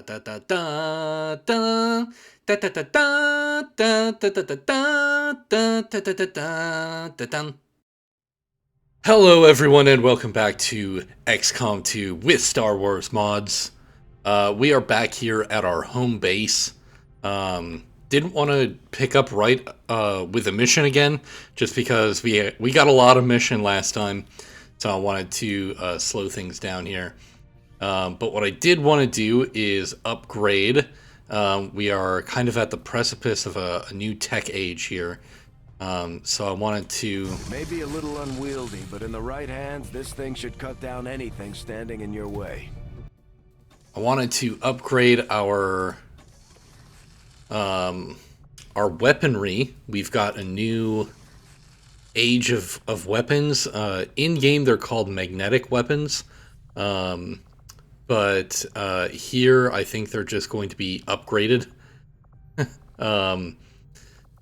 da da da da da da da da da da da da da da da da da da. Hello, everyone, and welcome back to XCOM 2 with Star Wars mods. We are back here at our home base. Didn't want to pick up right with a mission again, just because we got a lot of mission last time, so I wanted to slow things down here. But what I did want to do is upgrade. We are kind of at the precipice of a new tech age here. So I wanted to... It may be a little unwieldy, but in the right hands, this thing should cut down anything standing in your way. I wanted to upgrade our weaponry. We've got a new age of weapons. In-game, they're called magnetic weapons. But here, I think they're just going to be upgraded.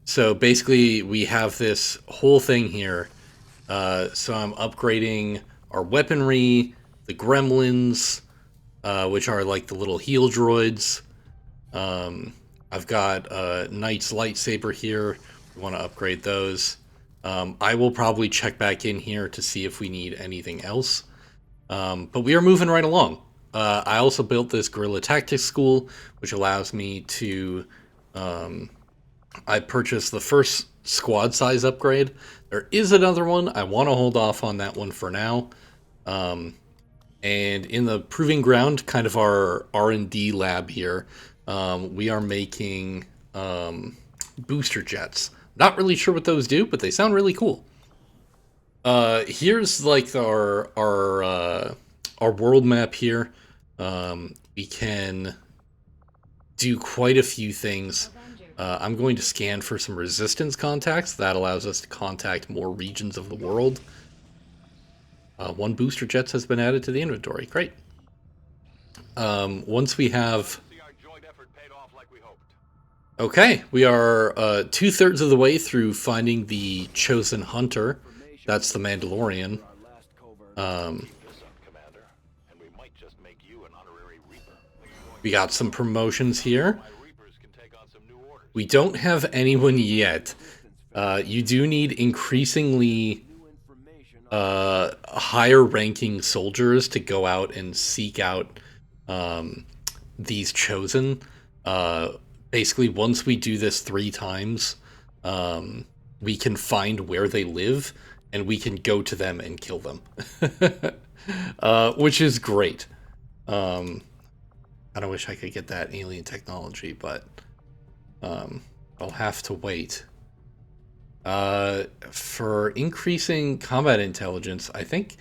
So basically, we have this whole thing here. So I'm upgrading our weaponry, the gremlins, which are like the little heal droids. I've got Knight's lightsaber here. We want to upgrade those. I will probably check back in here to see if we need anything else. But we are moving right along. I also built this guerrilla tactics school, which allows me to... I purchased the first squad size upgrade. There is another one. I want to hold off on that one for now. And in the proving ground, kind of our R&D lab here, we are making booster jets. Not really sure what those do, but they sound really cool. Here's like our world map here. We can do quite a few things. I'm going to scan for some resistance contacts. That allows us to contact more regions of the world. One booster jets has been added to the inventory. Great. Once we have... Okay, we are 2/3 of the way through finding the chosen hunter. That's the Mandalorian. We got some promotions here. We don't have anyone yet. You do need increasingly higher ranking soldiers to go out and seek out these chosen. Basically, once we do this 3 times, we can find where they live, and we can go to them and kill them. Which is great. I wish I could get that alien technology, but I'll have to wait. For increasing combat intelligence, I think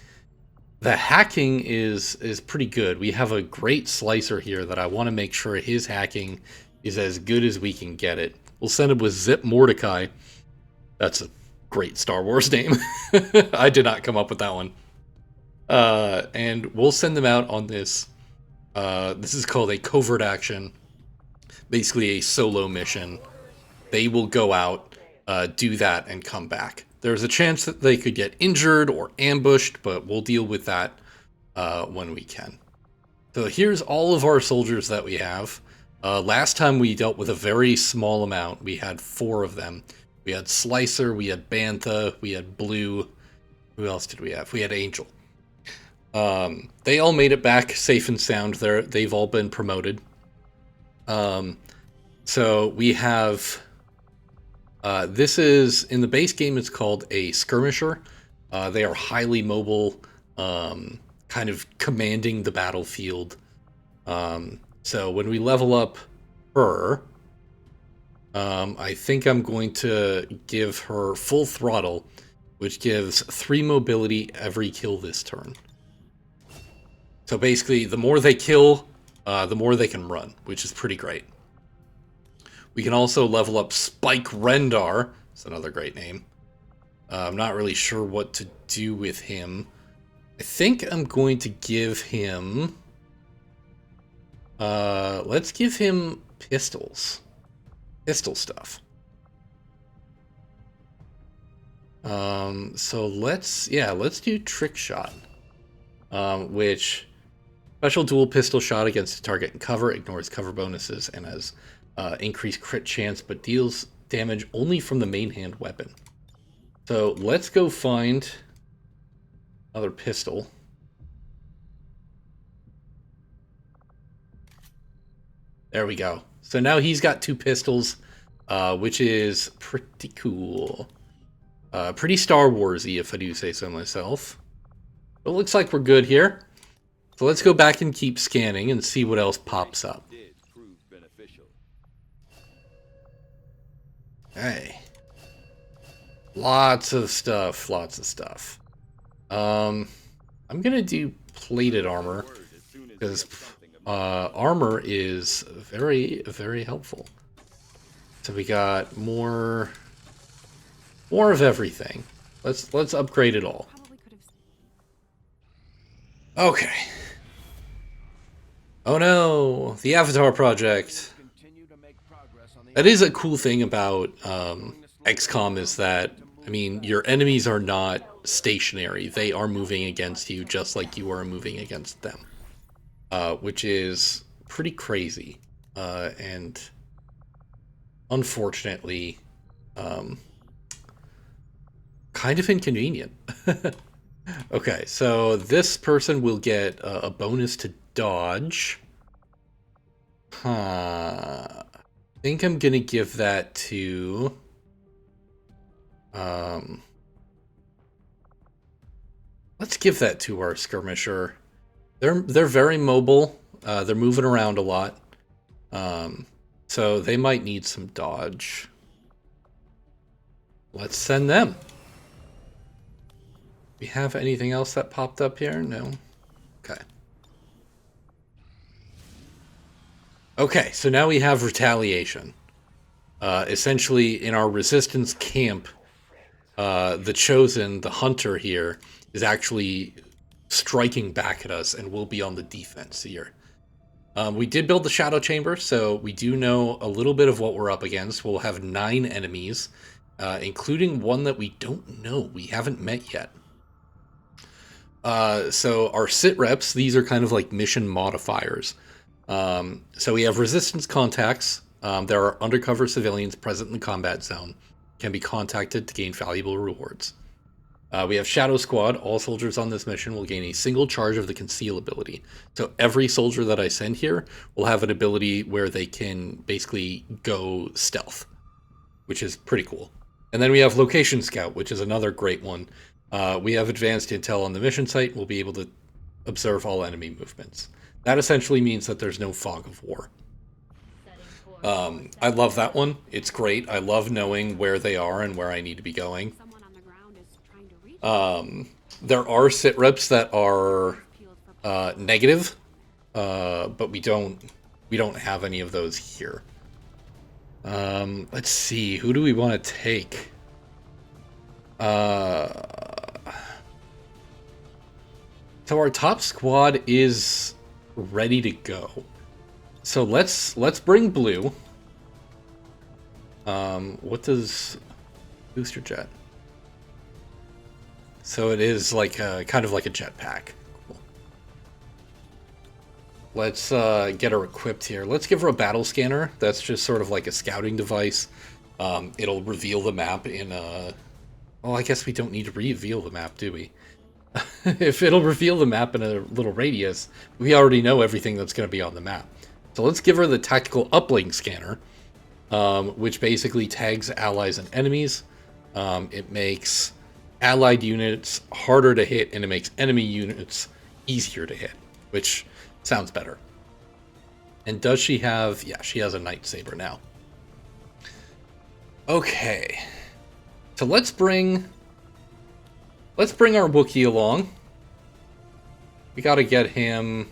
the hacking is pretty good. We have a great slicer here that I want to make sure his hacking is as good as we can get it. We'll send him with Zip Mordecai. That's a great Star Wars name. I did not come up with that one. And we'll send them out on this. This is called a covert action. Basically a solo mission. They will go out, do that, and come back. There's a chance that they could get injured or ambushed, but we'll deal with that when we can. So here's all of our soldiers that we have. Last time we dealt with a very small amount. We had 4 of them. We had Slicer, we had Bantha, we had Blue. Who else did we have? We had Angel. They all made it back safe and sound. They've all been promoted. So we have, this is, in the base game, it's called a skirmisher. They are highly mobile, kind of commanding the battlefield. So when we level up her, I think I'm going to give her full throttle, which gives 3 mobility every kill this turn. So basically, the more they kill, the more they can run, which is pretty great. We can also level up Spike Rendar. That's another great name. I'm not really sure what to do with him. I think I'm going to give him... let's give him pistols. Pistol stuff. So let's do Trick Shot. Which Special dual pistol shot against a target in cover, ignores cover bonuses, and has increased crit chance, but deals damage only from the main hand weapon. So let's go find another pistol. There we go. So now he's got 2 pistols, which is pretty cool. Pretty Star Wars-y, if I do say so myself. But it looks like we're good here. So let's go back and keep scanning and see what else pops up. Hey. Lots of stuff, lots of stuff. I'm gonna do plated armor, because armor is very, very helpful. So we got more of everything. Let's upgrade it all. Okay. Oh no, the Avatar project. That is a cool thing about XCOM, is that, I mean, your enemies are not stationary. They are moving against you just like you are moving against them. Which is pretty crazy. And unfortunately, kind of inconvenient. Okay, so this person will get a bonus to dodge. I think I'm gonna give that to... let's give that to our skirmisher. They're very mobile. They're moving around a lot. So they might need some dodge. Let's send them. We have anything else that popped up here? No. Okay. Okay, so now we have retaliation. Essentially, in our resistance camp, the Chosen, the hunter here, is actually striking back at us and will be on the defense here. We did build the Shadow Chamber, so we do know a little bit of what we're up against. We'll have 9 enemies, including one that we don't know. We haven't met yet. So our sit reps, these are kind of like mission modifiers. So we have resistance contacts. There are undercover civilians present in the combat zone, can be contacted to gain valuable rewards. We have Shadow Squad. All soldiers on this mission will gain a single charge of the Conceal ability. So every soldier that I send here will have an ability where they can basically go stealth, which is pretty cool. And then we have Location Scout, which is another great one. We have advanced intel on the mission site. We'll be able to observe all enemy movements. That essentially means that there's no fog of war. I love that one. It's great. I love knowing where they are and where I need to be going. There are sit reps that are negative, but we don't have any of those here. Let's see, who do we want to take? So our top squad is ready to go. So let's bring Blue. What does booster jet? So it is like kind of like a jetpack. Cool. Let's get her equipped here. Let's give her a battle scanner. That's just sort of like a scouting device. It'll reveal the map in a... Well, I guess we don't need to reveal the map, do we? If it'll reveal the map in a little radius, we already know everything that's going to be on the map. So let's give her the tactical uplink scanner, which basically tags allies and enemies. It makes allied units harder to hit, and it makes enemy units easier to hit, which sounds better. And does she have... Yeah, she has a lightsaber now. Okay. So let's bring our Wookiee along. We gotta get him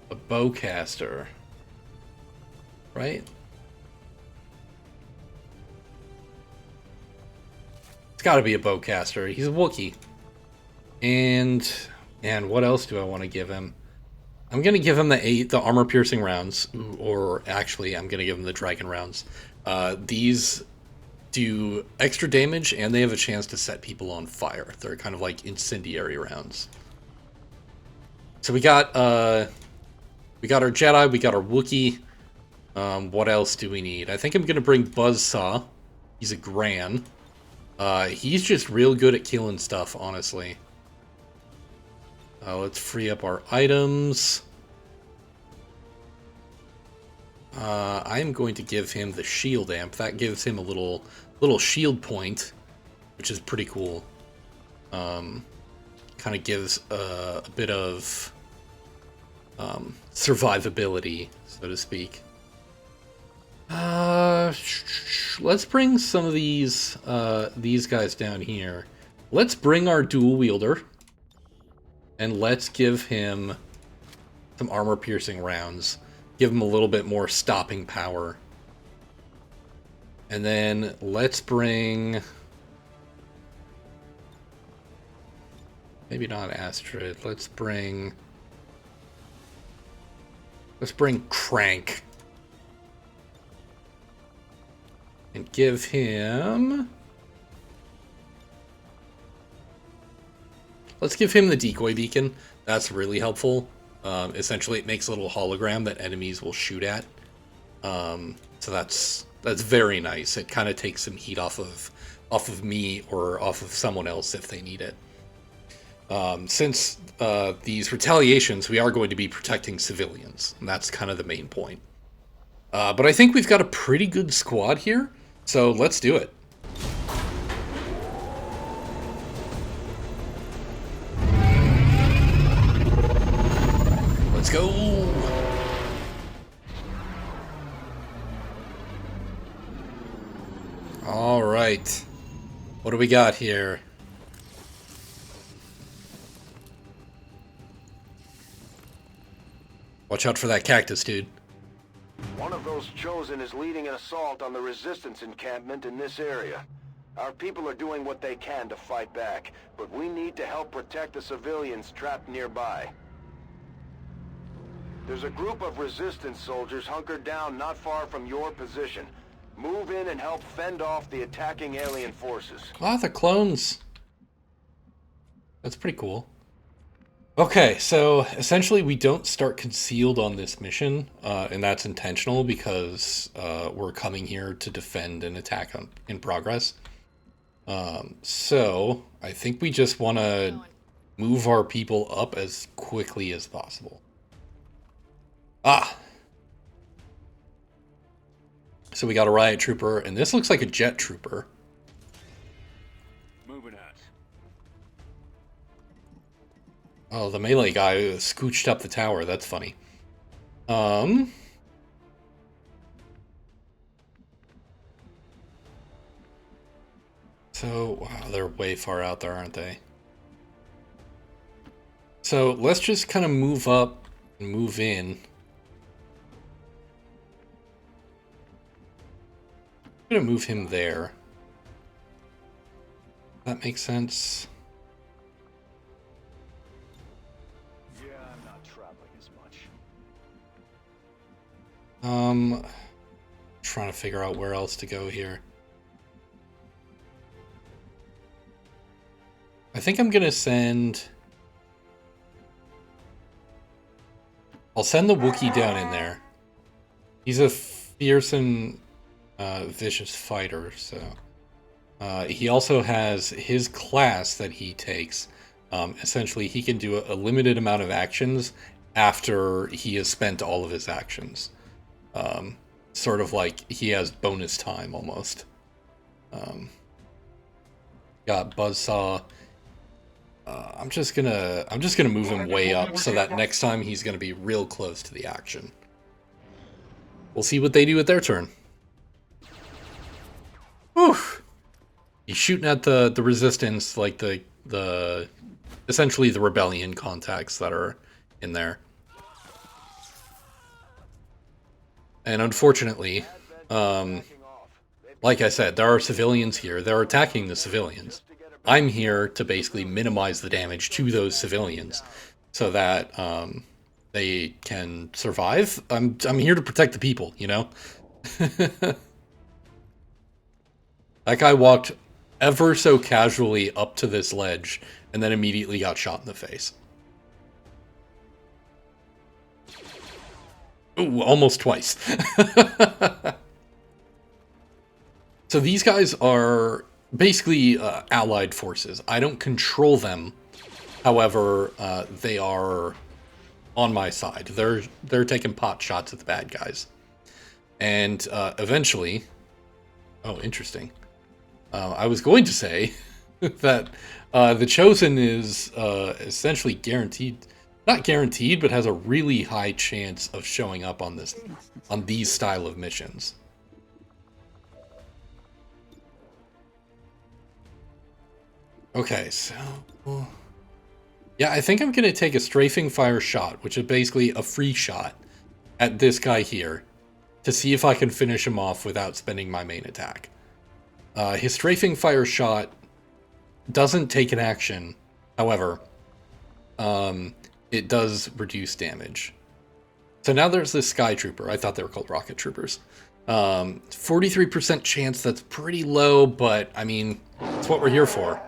a bowcaster, right? It's gotta be a bowcaster. He's a Wookiee. And what else do I want to give him? I'm gonna give him the armor-piercing rounds, or actually, I'm gonna give him the dragon rounds. These do extra damage, and they have a chance to set people on fire. They're kind of like incendiary rounds. So we got our Jedi, we got our Wookiee. What else do we need? I think I'm gonna bring Buzzsaw. He's a Gran. He's just real good at killing stuff, honestly. Let's free up our items. I'm going to give him the shield amp. That gives him a little shield point, which is pretty cool. Kind of gives a bit of survivability, so to speak. Let's bring some of these guys down here. Let's bring our dual wielder, and let's give him some armor-piercing rounds. Give him a little bit more stopping power. And then let's bring... maybe not Astrid. Let's bring Crank. And give him... let's give him the decoy beacon. That's really helpful. Essentially, it makes a little hologram that enemies will shoot at. So that's very nice. It kind of takes some heat off of me or off of someone else if they need it. Since these retaliations, we are going to be protecting civilians, and that's kind of the main point. But I think we've got a pretty good squad here, so let's do it. Let's go! Alright. What do we got here? Watch out for that cactus, dude. One of those chosen is leading an assault on the resistance encampment in this area. Our people are doing what they can to fight back, but we need to help protect the civilians trapped nearby. There's a group of resistance soldiers hunkered down not far from your position. Move in and help fend off the attacking alien forces. Ah, the clones. That's pretty cool. Okay, so essentially we don't start concealed on this mission, and that's intentional because we're coming here to defend an attack in progress. So I think we just want to move our people up as quickly as possible. Ah! So we got a riot trooper, and this looks like a jet trooper. Moving out. Oh, the melee guy scooched up the tower. That's funny. So, wow, they're way far out there, aren't they? So, let's just kind of move up and move in. I'm gonna move him there. That makes sense. Yeah, I'm not traveling as much. Trying to figure out where else to go here. I think I'm gonna send... I'll send the Wookiee down in there. He's a fearsome, vicious fighter, so... he also has his class that he takes. Essentially, he can do a limited amount of actions after he has spent all of his actions. Sort of like he has bonus time, almost. Got Buzzsaw. I'm just gonna move him way up so that next time he's gonna be real close to the action. We'll see what they do with their turn. Whew. He's shooting at the resistance, like the essentially the rebellion contacts that are in there. And unfortunately, like I said, there are civilians here. They're attacking the civilians. I'm here to basically minimize the damage to those civilians so that they can survive. I'm here to protect the people, you know? That guy walked ever so casually up to this ledge and then immediately got shot in the face. Ooh, almost twice. So these guys are basically allied forces. I don't control them. However, they are on my side. They're taking pot shots at the bad guys. And eventually... Oh, interesting. I was going to say that the Chosen is essentially guaranteed... Not guaranteed, but has a really high chance of showing up on these style of missions. Okay, so... Yeah, I think I'm going to take a strafing fire shot, which is basically a free shot, at this guy here, to see if I can finish him off without spending my main attack. His strafing fire shot doesn't take an action, however, it does reduce damage. So now there's this Sky Trooper. I thought they were called Rocket Troopers. 43% chance, that's pretty low, but, I mean, that's what we're here for.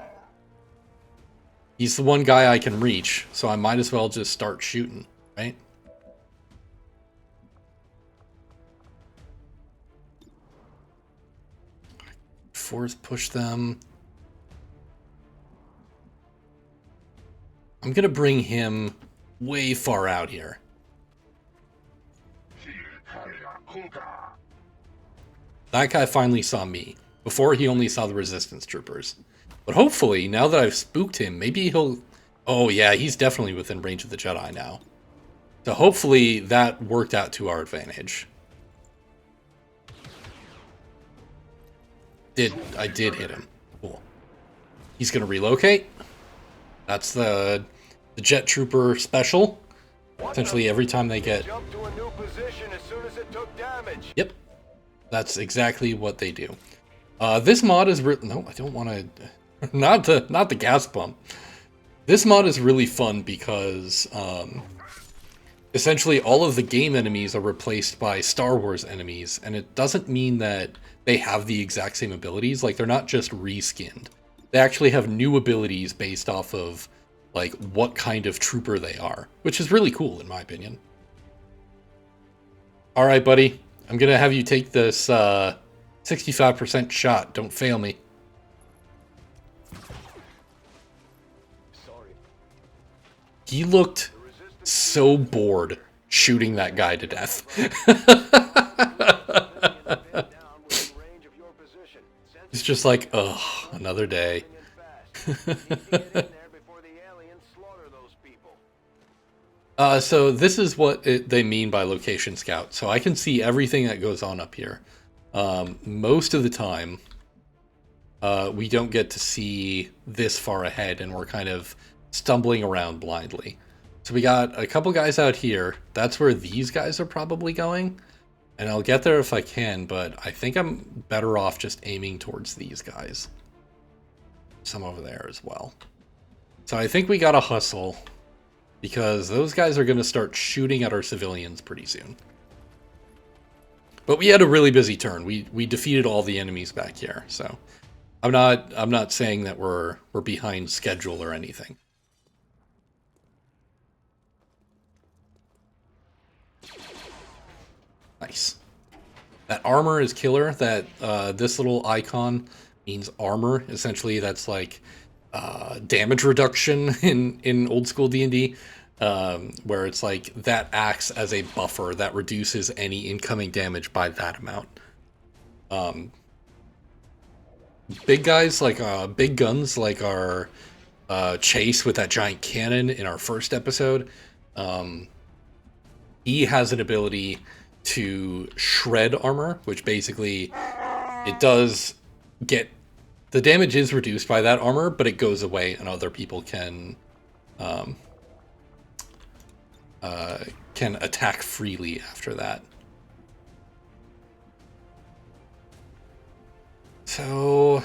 He's the one guy I can reach, so I might as well just start shooting, right? Force push them. I'm gonna bring him way far out here. That guy finally saw me. Before, he only saw the Resistance Troopers. But hopefully, now that I've spooked him, maybe he'll... Oh yeah, he's definitely within range of the Jedi now. So hopefully that worked out to our advantage. I did hit him. Cool. He's gonna relocate. That's the Jet Trooper special. Essentially every time they get... Jump to a new position as soon as it took damage. Yep. That's exactly what they do. This mod is... No, I don't want to... Not the gas pump. This mod is really fun because essentially all of the game enemies are replaced by Star Wars enemies, and it doesn't mean that they have the exact same abilities. Like, they're not just reskinned. They actually have new abilities based off of like what kind of trooper they are, which is really cool in my opinion. All right, buddy. I'm gonna have you take this 65% shot. Don't fail me. He looked so bored shooting that guy to death. He's just like, ugh, another day. So this is what they mean by location scout. So I can see everything that goes on up here. Most of the time, we don't get to see this far ahead, and we're kind of stumbling around blindly. So we got a couple guys out here. That's where these guys are probably going. And I'll get there if I can, but I think I'm better off just aiming towards these guys. Some over there as well. So I think we gotta hustle, because those guys are gonna start shooting at our civilians pretty soon. But we had a really busy turn. We defeated all the enemies back here, so I'm not saying that we're behind schedule or anything. Nice. That armor is killer. That this little icon means armor. Essentially, that's like damage reduction in old school D&D, where it's like that acts as a buffer that reduces any incoming damage by that amount. Big guys like big guns like our Chase with that giant cannon in our first episode. He has an ability to shred armor, which basically it does get the damage is reduced by that armor, but it goes away and other people can attack freely after that. So,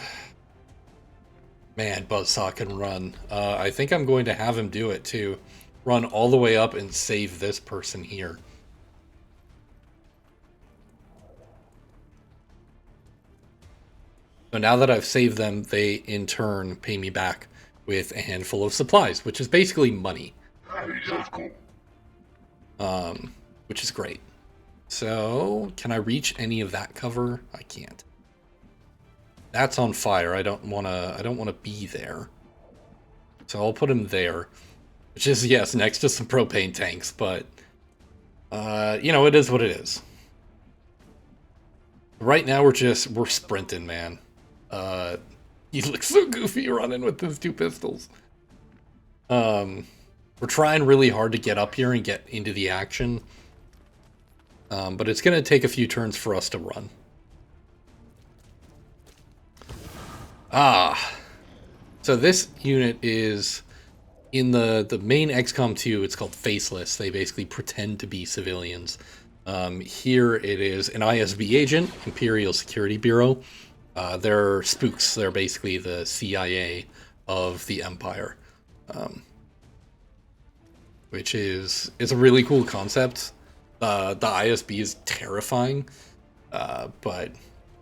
man, Buzzsaw can run. I think I'm going to have him do it too. Run all the way up and save this person here. So now that I've saved them, they in turn pay me back with a handful of supplies, which is basically money. Which is great. So, can I reach any of that cover? I can't. That's on fire. I don't wanna be there. So I'll put him there. Which is, yes, next to some propane tanks, but you know, it is what it is. Right now we're sprinting, man. He looks so goofy running with his two pistols. We're trying really hard to get up here and get into the action. But it's gonna take a few turns for us to run. So this unit is in the main XCOM 2, it's called Faceless. They basically pretend to be civilians. Here it is an ISB agent, Imperial Security Bureau. They're spooks. They're basically the CIA of the Empire. Which is a really cool concept. The ISB is terrifying, but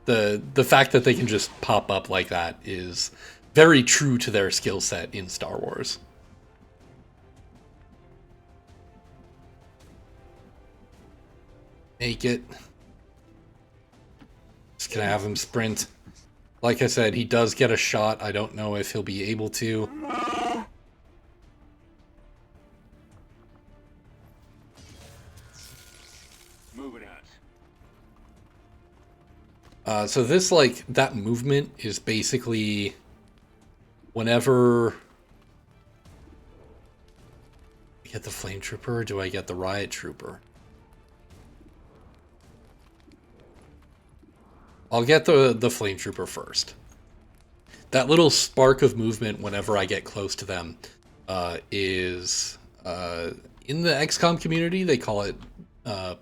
the fact that they can just pop up like that is very true to their skill set in Star Wars. Make it. Just gonna have him sprint. Like I said, he does get a shot. I don't know if he'll be able to. So this, like, that movement is basically whenever I get the flame trooper, do I get the riot trooper? I'll get the flame trooper first. That little spark of movement whenever I get close to them is in the XCOM community, they call it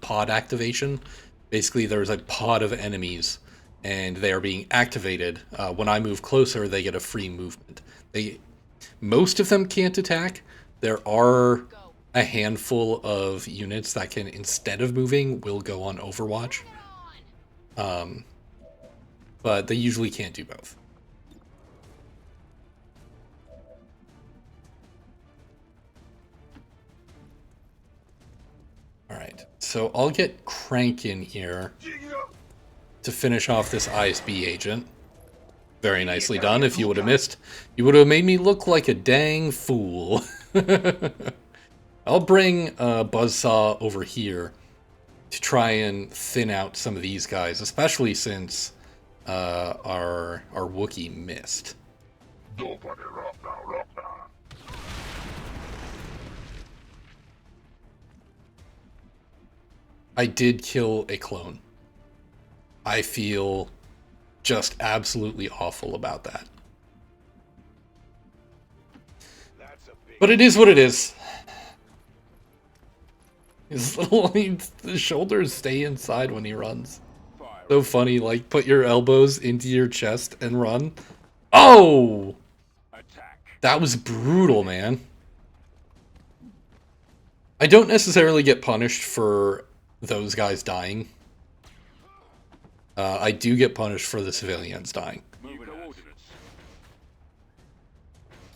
pod activation. Basically, there's a pod of enemies and they are being activated. When I move closer, they get a free movement. Most of them can't attack. There are a handful of units that can, instead of moving, will go on Overwatch. But they usually can't do both. Alright, so I'll get Crank in here to finish off this ISB agent. Very nicely done. If you would have missed, you would have made me look like a dang fool. I'll bring Buzzsaw over here to try and thin out some of these guys, especially since our Wookiee missed. I did kill a clone. I feel just absolutely awful about that. But it is what it is. His little the shoulders stay inside when he runs. So funny, like, put your elbows into your chest and run. Oh! That was brutal, man. I don't necessarily get punished for those guys dying. I do get punished for the civilians dying.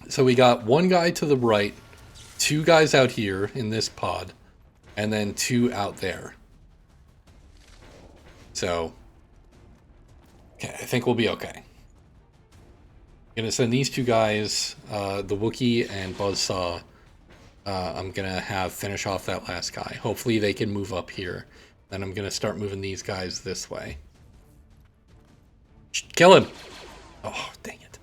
So we got one guy to the right, two guys out here in this pod, and then two out there. So, okay, I think we'll be okay. I'm gonna send these two guys, the Wookiee and Buzzsaw. I'm gonna have finish off that last guy. Hopefully they can move up here. Then I'm gonna start moving these guys this way. Kill him! Oh, dang it.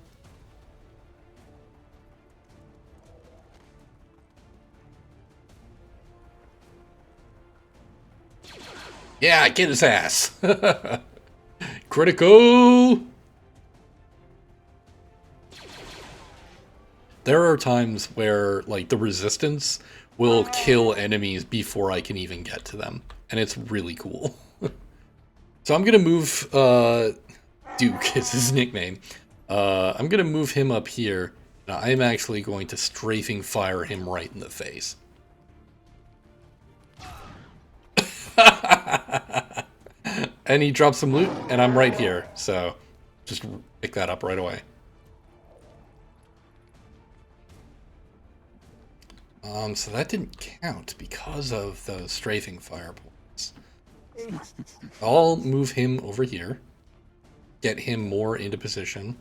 Yeah, get his ass! Critical! There are times where, like, the resistance will kill enemies before I can even get to them. And it's really cool. So I'm gonna move, Duke is his nickname. I'm gonna move him up here. Now I'm actually going to strafing fire him right in the face. And he drops some loot, and I'm right here. So just pick that up right away. So that didn't count because of those strafing fire points. I'll move him over here. Get him more into position.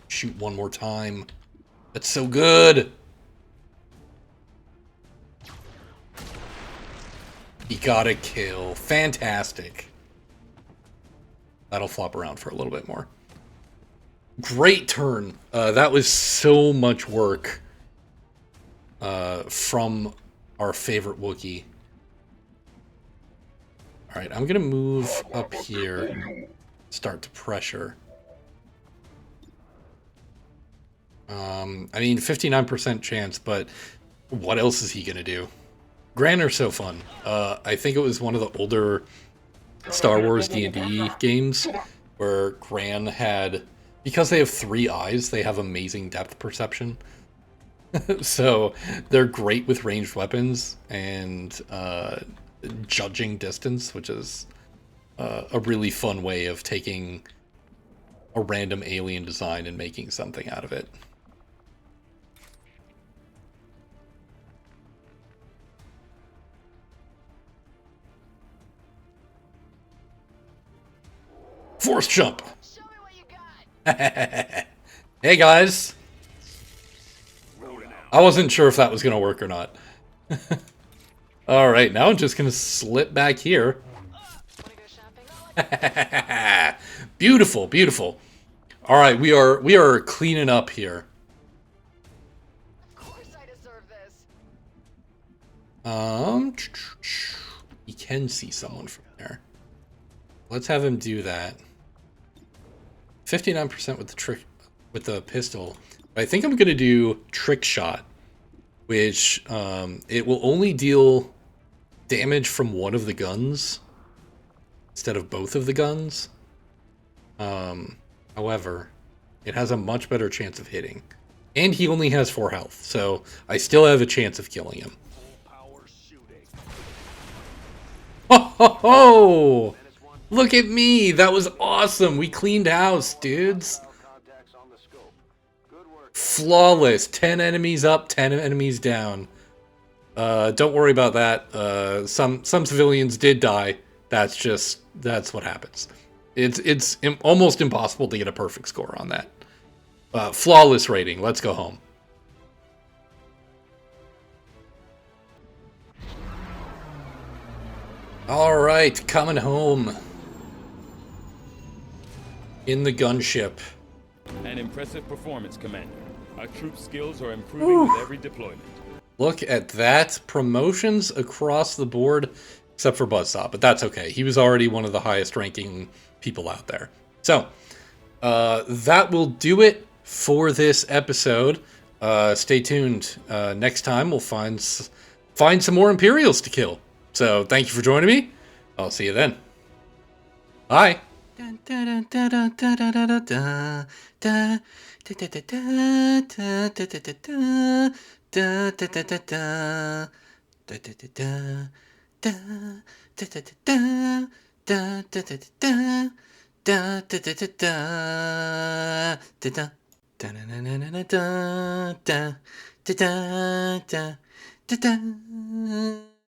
Shoot one more time. That's so good! He got a kill. Fantastic. That'll flop around for a little bit more. Great turn. That was so much work from our favorite Wookiee. Alright, I'm going to move up here. Start to pressure. I mean, 59% chance, but what else is he going to do? Gran are so fun. I think it was one of the older Star Wars D&D games where Gran had, because they have 3 eyes, they have amazing depth perception. So they're great with ranged weapons and judging distance, which is a really fun way of taking a random alien design and making something out of it. Force jump! Show me what you got. Hey guys! I wasn't sure if that was going to work or not. Alright, now I'm just going to slip back here. Wanna go shopping? Beautiful, beautiful. Alright, we are cleaning up here. Of course I deserve this. You can see someone from there. Let's have him do that. 59% with the pistol. I think I'm gonna do trick shot, which it will only deal damage from one of the guns instead of both of the guns. However, it has a much better chance of hitting, and he only has 4 health, so I still have a chance of killing him. Ho ho ho! Look at me! That was awesome! We cleaned house, dudes! Flawless! 10 enemies up, 10 enemies down. Don't worry about that. Some civilians did die. That's what happens. It's almost impossible to get a perfect score on that. Flawless rating. Let's go home. Alright, coming home. In the gunship. An impressive performance, Commander. Our troops' skills are improving with every deployment. Look at that. Promotions across the board, except for Buzzsaw, but that's okay. He was already one of the highest ranking people out there. So, that will do it for this episode. Stay tuned. Next time we'll find some more Imperials to kill. So, thank you for joining me. I'll see you then. Bye.